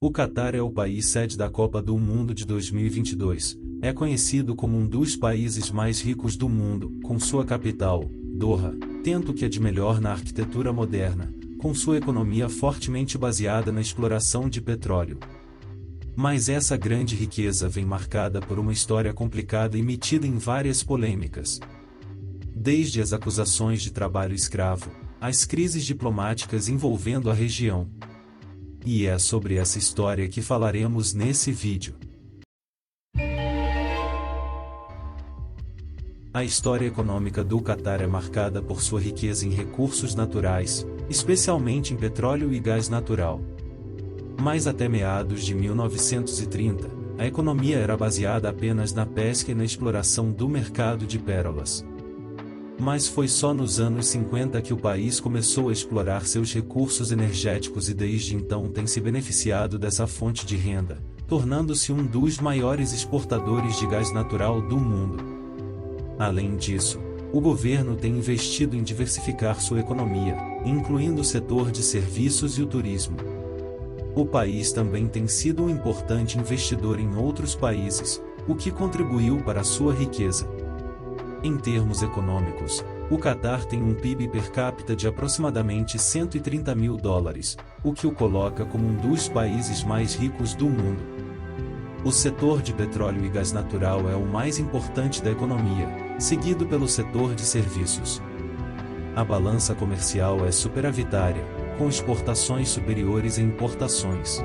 O Catar é o país sede da Copa do Mundo de 2022. É conhecido como um dos países mais ricos do mundo, com sua capital, Doha, tendo o que é de melhor na arquitetura moderna, com sua economia fortemente baseada na exploração de petróleo. Mas essa grande riqueza vem marcada por uma história complicada e metida em várias polêmicas. Desde as acusações de trabalho escravo, às crises diplomáticas envolvendo a região. E é sobre essa história que falaremos nesse vídeo. A história econômica do Catar é marcada por sua riqueza em recursos naturais, especialmente em petróleo e gás natural. Mas até meados de 1930, a economia era baseada apenas na pesca e na exploração do mercado de pérolas. Mas foi só nos anos 50 que o país começou a explorar seus recursos energéticos e desde então tem se beneficiado dessa fonte de renda, tornando-se um dos maiores exportadores de gás natural do mundo. Além disso, o governo tem investido em diversificar sua economia, incluindo o setor de serviços e o turismo. O país também tem sido um importante investidor em outros países, o que contribuiu para a sua riqueza. Em termos econômicos, o Catar tem um PIB per capita de aproximadamente US$130 mil, o que o coloca como um dos países mais ricos do mundo. O setor de petróleo e gás natural é o mais importante da economia, seguido pelo setor de serviços. A balança comercial é superavitária, com exportações superiores a importações.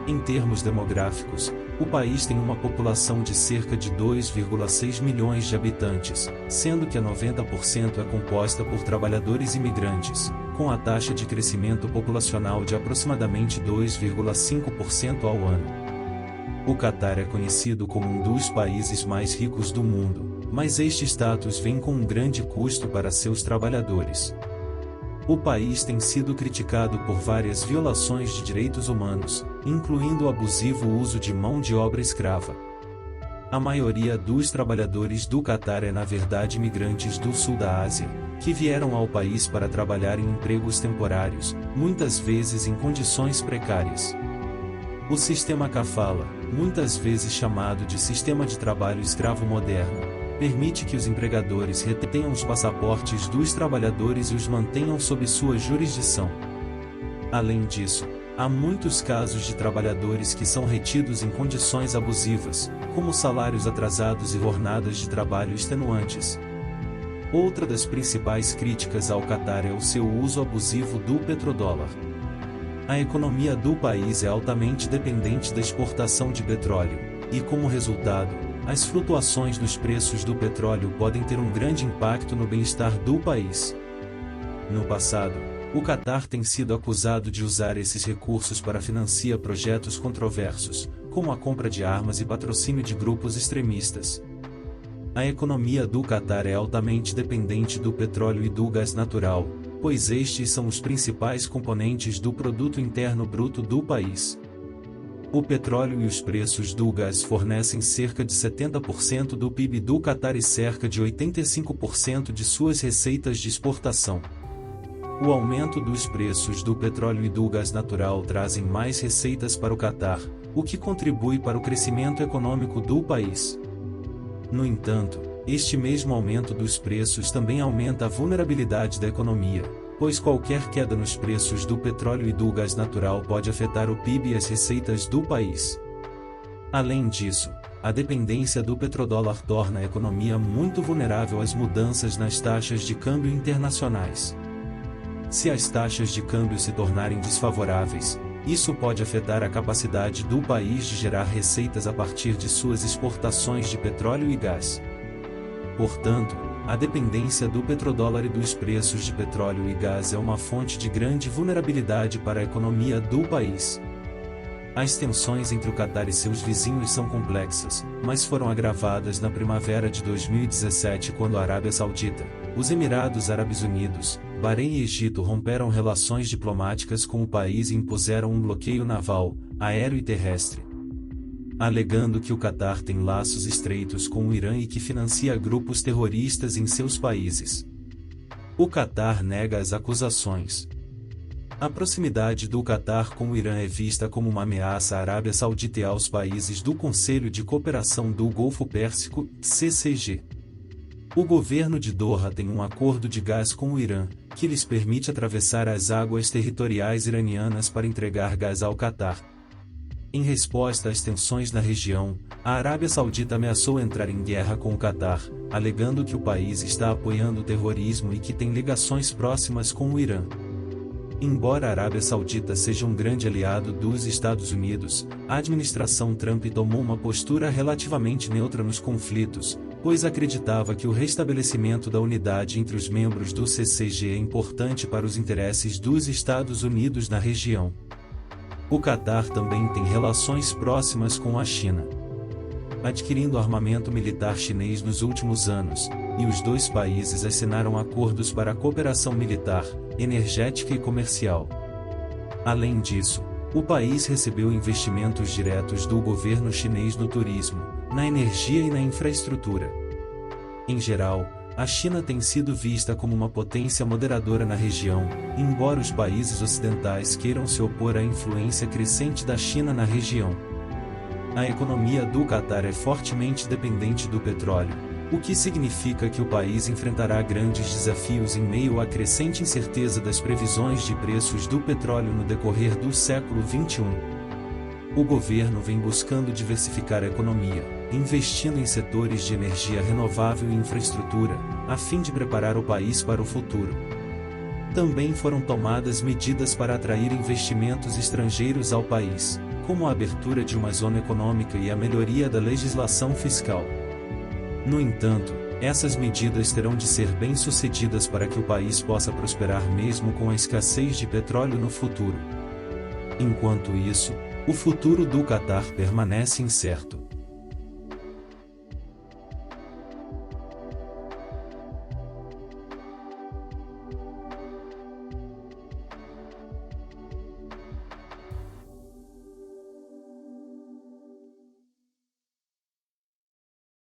Em termos demográficos, o país tem uma população de cerca de 2,6 milhões de habitantes, sendo que a 90% é composta por trabalhadores imigrantes, com a taxa de crescimento populacional de aproximadamente 2,5% ao ano. O Catar é conhecido como um dos países mais ricos do mundo, mas este status vem com um grande custo para seus trabalhadores. O país tem sido criticado por várias violações de direitos humanos, incluindo o abusivo uso de mão de obra escrava. A maioria dos trabalhadores do Catar é na verdade imigrantes do sul da Ásia, que vieram ao país para trabalhar em empregos temporários, muitas vezes em condições precárias. O sistema Kafala, muitas vezes chamado de sistema de trabalho escravo moderno, permite que os empregadores retenham os passaportes dos trabalhadores e os mantenham sob sua jurisdição. Além disso, há muitos casos de trabalhadores que são retidos em condições abusivas, como salários atrasados e jornadas de trabalho extenuantes. Outra das principais críticas ao Catar é o seu uso abusivo do petrodólar. A economia do país é altamente dependente da exportação de petróleo, e como resultado, as flutuações nos preços do petróleo podem ter um grande impacto no bem-estar do país. No passado, o Catar tem sido acusado de usar esses recursos para financiar projetos controversos, como a compra de armas e patrocínio de grupos extremistas. A economia do Catar é altamente dependente do petróleo e do gás natural, pois estes são os principais componentes do produto interno bruto do país. O petróleo e os preços do gás fornecem cerca de 70% do PIB do Catar e cerca de 85% de suas receitas de exportação. O aumento dos preços do petróleo e do gás natural trazem mais receitas para o Catar, o que contribui para o crescimento econômico do país. No entanto, este mesmo aumento dos preços também aumenta a vulnerabilidade da economia, pois qualquer queda nos preços do petróleo e do gás natural pode afetar o PIB e as receitas do país. Além disso, a dependência do petrodólar torna a economia muito vulnerável às mudanças nas taxas de câmbio internacionais. Se as taxas de câmbio se tornarem desfavoráveis, isso pode afetar a capacidade do país de gerar receitas a partir de suas exportações de petróleo e gás. Portanto, a dependência do petrodólar e dos preços de petróleo e gás é uma fonte de grande vulnerabilidade para a economia do país. As tensões entre o Catar e seus vizinhos são complexas, mas foram agravadas na primavera de 2017 quando a Arábia Saudita, os Emirados Árabes Unidos, Bahrein e Egito romperam relações diplomáticas com o país e impuseram um bloqueio naval, aéreo e terrestre, alegando que o Catar tem laços estreitos com o Irã e que financia grupos terroristas em seus países. O Catar nega as acusações. A proximidade do Catar com o Irã é vista como uma ameaça à Arábia Saudita e aos países do Conselho de Cooperação do Golfo Pérsico, CCG. O governo de Doha tem um acordo de gás com o Irã, que lhes permite atravessar as águas territoriais iranianas para entregar gás ao Catar. Em resposta às tensões na região, a Arábia Saudita ameaçou entrar em guerra com o Catar, alegando que o país está apoiando o terrorismo e que tem ligações próximas com o Irã. Embora a Arábia Saudita seja um grande aliado dos Estados Unidos, a administração Trump tomou uma postura relativamente neutra nos conflitos, pois acreditava que o restabelecimento da unidade entre os membros do CCG é importante para os interesses dos Estados Unidos na região. O Catar também tem relações próximas com a China, adquirindo armamento militar chinês nos últimos anos, e os dois países assinaram acordos para a cooperação militar, energética e comercial. Além disso, o país recebeu investimentos diretos do governo chinês no turismo, na energia e na infraestrutura. Em geral, a China tem sido vista como uma potência moderadora na região, embora os países ocidentais queiram se opor à influência crescente da China na região. A economia do Catar é fortemente dependente do petróleo, o que significa que o país enfrentará grandes desafios em meio à crescente incerteza das previsões de preços do petróleo no decorrer do século XXI. O governo vem buscando diversificar a economia, investindo em setores de energia renovável e infraestrutura, a fim de preparar o país para o futuro. Também foram tomadas medidas para atrair investimentos estrangeiros ao país, como a abertura de uma zona econômica e a melhoria da legislação fiscal. No entanto, essas medidas terão de ser bem-sucedidas para que o país possa prosperar mesmo com a escassez de petróleo no futuro. Enquanto isso, o futuro do Catar permanece incerto.